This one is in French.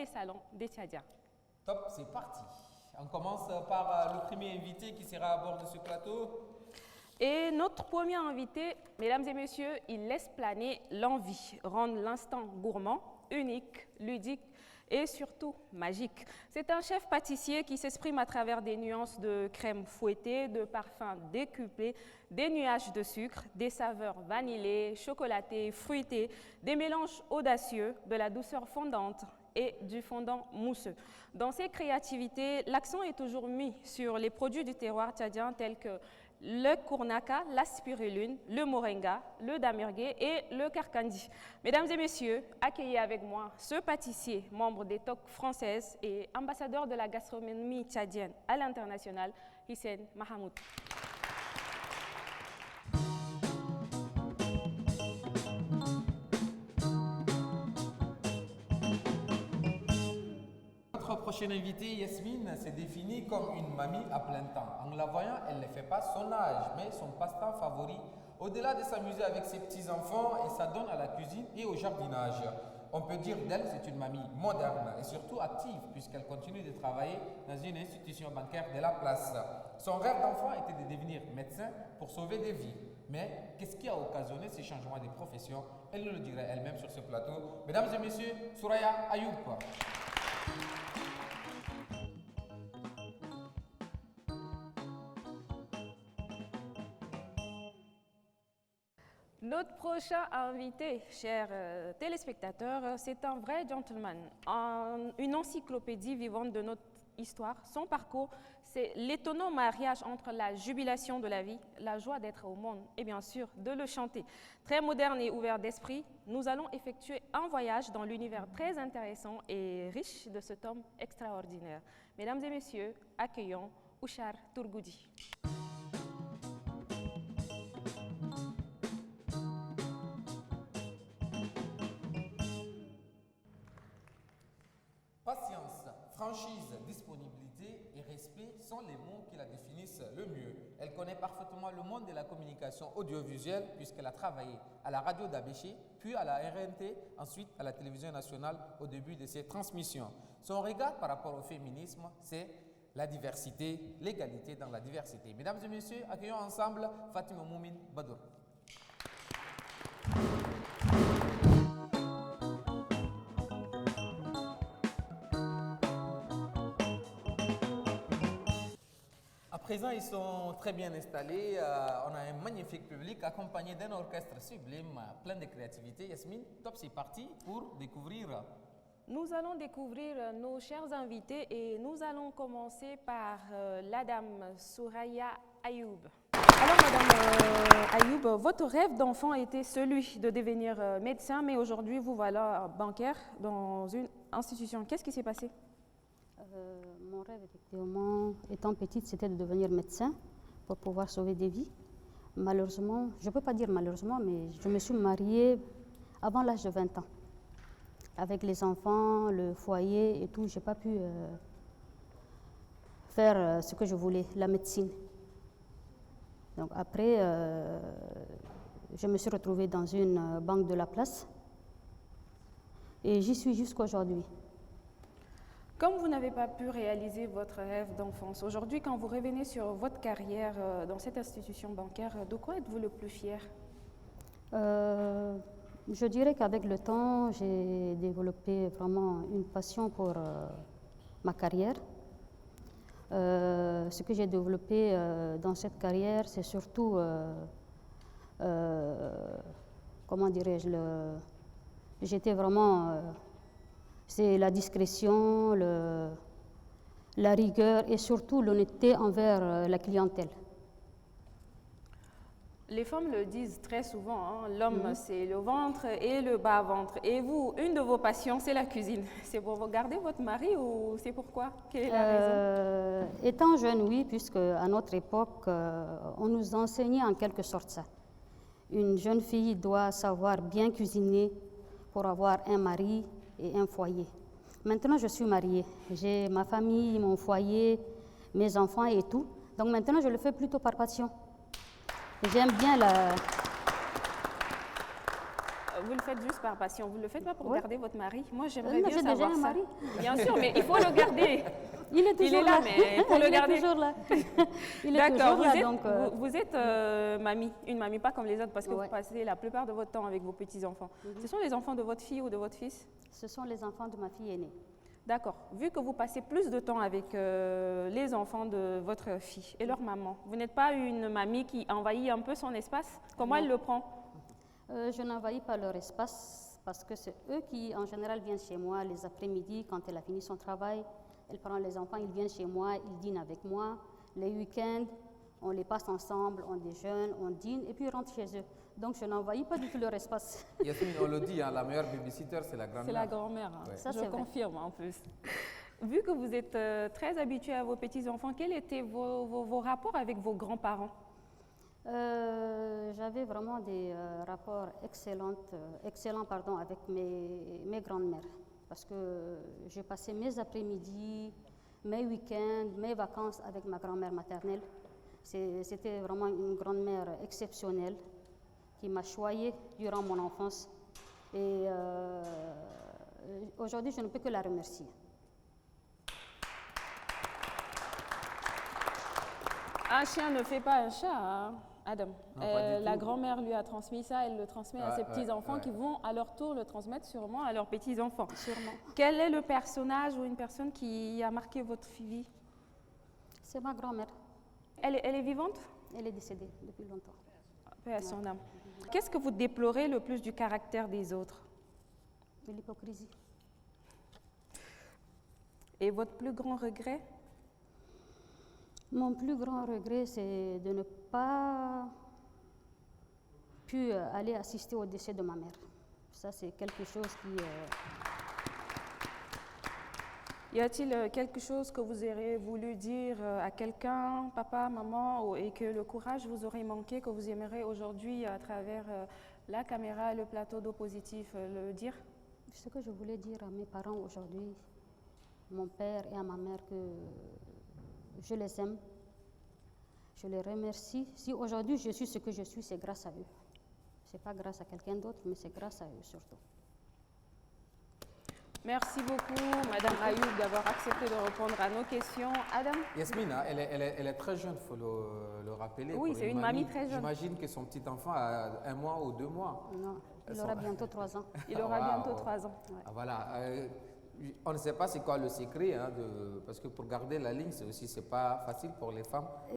les salons des Tchadiens. Top, c'est parti. On commence par le premier invité qui sera à bord de ce plateau. Et notre premier invité, mesdames et messieurs, il laisse planer l'envie, rendre l'instant gourmand, unique, ludique et surtout magique. C'est un chef pâtissier qui s'exprime à travers des nuances de crème fouettée, de parfums décuplés, des nuages de sucre, des saveurs vanillées, chocolatées, fruitées, des mélanges audacieux, de la douceur fondante et du fondant mousseux. Dans ses créativités, l'accent est toujours mis sur les produits du terroir tchadien tels que le kournaka, la spiruline, le moringa, le damirgué et le karkandi. Mesdames et messieurs, accueillez avec moi ce pâtissier, membre des TOC françaises et ambassadeur de la gastronomie tchadienne à l'international, Hissène Mahamoud. Notre prochaine invitée, Yasmine, s'est définie comme une mamie à plein temps. En la voyant, elle ne fait pas son âge, mais son passe-temps favori. Au-delà de s'amuser avec ses petits-enfants, elle s'adonne à la cuisine et au jardinage. On peut dire d'elle, c'est une mamie moderne et surtout active, puisqu'elle continue de travailler dans une institution bancaire de la place. Son rêve d'enfant était de devenir médecin pour sauver des vies. Mais qu'est-ce qui a occasionné ces changements de profession? Elle nous le dirait elle-même sur ce plateau. Mesdames et messieurs, Souraya Ayoub. Notre prochain invité, chers téléspectateurs, c'est un vrai gentleman, une encyclopédie vivante de notre histoire. Son parcours, c'est l'étonnant mariage entre la jubilation de la vie, la joie d'être au monde et bien sûr de le chanter. Très moderne et ouvert d'esprit, nous allons effectuer un voyage dans l'univers très intéressant et riche de cet homme extraordinaire. Mesdames et messieurs, accueillons Ouchar Tourgoudi. Patience, franchise, disponibilité et respect sont les mots qui la définissent le mieux. Elle connaît parfaitement le monde de la communication audiovisuelle puisqu'elle a travaillé à la radio d'Abéché, puis à la RNT, ensuite à la télévision nationale au début de ses transmissions. Son regard par rapport au féminisme, c'est la diversité, l'égalité dans la diversité. Mesdames et messieurs, accueillons ensemble Fatima Moumine Badour. À présent, ils sont très bien installés. On a un magnifique public accompagné d'un orchestre sublime, plein de créativité. Yasmine, top, c'est parti pour découvrir. Nous allons découvrir nos chers invités et nous allons commencer par la dame Souraya Ayoub. Alors, madame Ayoub, votre rêve d'enfant était celui de devenir médecin, mais aujourd'hui, vous voilà bancaire dans une institution. Qu'est-ce qui s'est passé? Mon rêve, effectivement, étant petite, c'était de devenir médecin pour pouvoir sauver des vies. Malheureusement, je ne peux pas dire malheureusement, mais je me suis mariée avant l'âge de 20 ans. Avec les enfants, le foyer et tout, je n'ai pas pu faire ce que je voulais, la médecine. Donc après, je me suis retrouvée dans une banque de la place et j'y suis jusqu'à aujourd'hui. Comme vous n'avez pas pu réaliser votre rêve d'enfance, aujourd'hui, quand vous revenez sur votre carrière dans cette institution bancaire, de quoi êtes-vous le plus fier? Je dirais qu'avec le temps, j'ai développé vraiment une passion pour ma carrière. Ce que j'ai développé dans cette carrière, c'est surtout, comment dirais-je, j'étais vraiment... c'est la discrétion, la rigueur et surtout l'honnêteté envers la clientèle. Les femmes le disent très souvent, hein, l'homme c'est le ventre et le bas-ventre. Et vous, une de vos passions, c'est la cuisine. C'est pour garder votre mari ou c'est pourquoi? Quelle est la raison? Étant jeune, oui, puisque à notre époque, on nous enseignait en quelque sorte ça. Une jeune fille doit savoir bien cuisiner pour avoir un mari et un foyer. Maintenant, je suis mariée. J'ai ma famille, mon foyer, mes enfants et tout. Donc maintenant, je le fais plutôt par passion. J'aime bien la... vous le faites juste par passion. Vous ne le faites pas pour Oui. garder votre mari. Moi, j'aimerais Non, bien j'ai déjà savoir un ça. mari. Bien sûr, mais il faut le garder. Il est toujours là, mais pour le garder. Il est toujours là. Il est D'accord, toujours là, donc... vous êtes mamie, une mamie pas comme les autres parce que Ouais. vous passez la plupart de votre temps avec vos petits-enfants. Ce sont les enfants de votre fille ou de votre fils? Ce sont les enfants de ma fille aînée. D'accord. Vu que vous passez plus de temps avec les enfants de votre fille et leur maman, vous n'êtes pas une mamie qui envahit un peu son espace? Comment elle le prend? Je n'envahis pas leur espace parce que c'est eux qui, en général, viennent chez moi les après-midi quand elle a fini son travail. Elle prend les enfants, ils viennent chez moi, ils dînent avec moi. Les week-ends, on les passe ensemble, on déjeune, on dîne et puis ils rentrent chez eux. Donc je n'envahis pas du tout leur espace. Yasmine, on le dit, hein, la meilleure babysitter, c'est la grand-mère. C'est la grand-mère, hein. Ouais. Ça, Je c'est vrai. confirme en plus. Vu que vous êtes très habitué à vos petits-enfants, quels étaient vos rapports avec vos grands-parents? J'avais vraiment des rapports excellents avec mes grandes-mères. Parce que j'ai passé mes après-midi, mes week-ends, mes vacances avec ma grand-mère maternelle. C'était vraiment une grand-mère exceptionnelle qui m'a choyée durant mon enfance. Et aujourd'hui, je ne peux que la remercier. Un chien ne fait pas un chat, hein, Adam. Non, pas du La tout. grand-mère lui a transmis ça, elle le transmet à Ouais, ses ouais, petits-enfants ouais. qui vont à leur tour le transmettre sûrement à leurs petits-enfants. Sûrement. Quel est le personnage ou une personne qui a marqué votre vie? C'est ma grand-mère. Elle est vivante? Elle est décédée depuis longtemps. Paix à son âme. Qu'est-ce que vous déplorez le plus du caractère des autres? De l'hypocrisie. Et votre plus grand regret? Mon plus grand regret, c'est de ne pas pu aller assister au décès de ma mère. Ça, c'est quelque chose qui... Y a-t-il quelque chose que vous auriez voulu dire à quelqu'un, papa, maman, et que le courage vous aurait manqué, que vous aimeriez aujourd'hui à travers la caméra et le plateau d'eau positif le dire? Ce que je voulais dire à mes parents aujourd'hui, mon père et à ma mère, que je les aime, je les remercie. Si aujourd'hui je suis ce que je suis, c'est grâce à eux. Ce n'est pas grâce à quelqu'un d'autre, mais c'est grâce à eux surtout. Merci beaucoup, Madame Ayoub, d'avoir accepté de répondre à nos questions. Adam? Yasmine, hein, elle est très jeune, il faut le rappeler. Oui, pour c'est une mamie très jeune. J'imagine que son petit enfant a 1 mois ou 2 mois. Non, il Elles aura sont- bientôt 3 ans. Il aura Wow. bientôt 3 ans. Ah, voilà. On ne sait pas c'est quoi le secret, hein, parce que pour garder la ligne, c'est pas facile pour les femmes.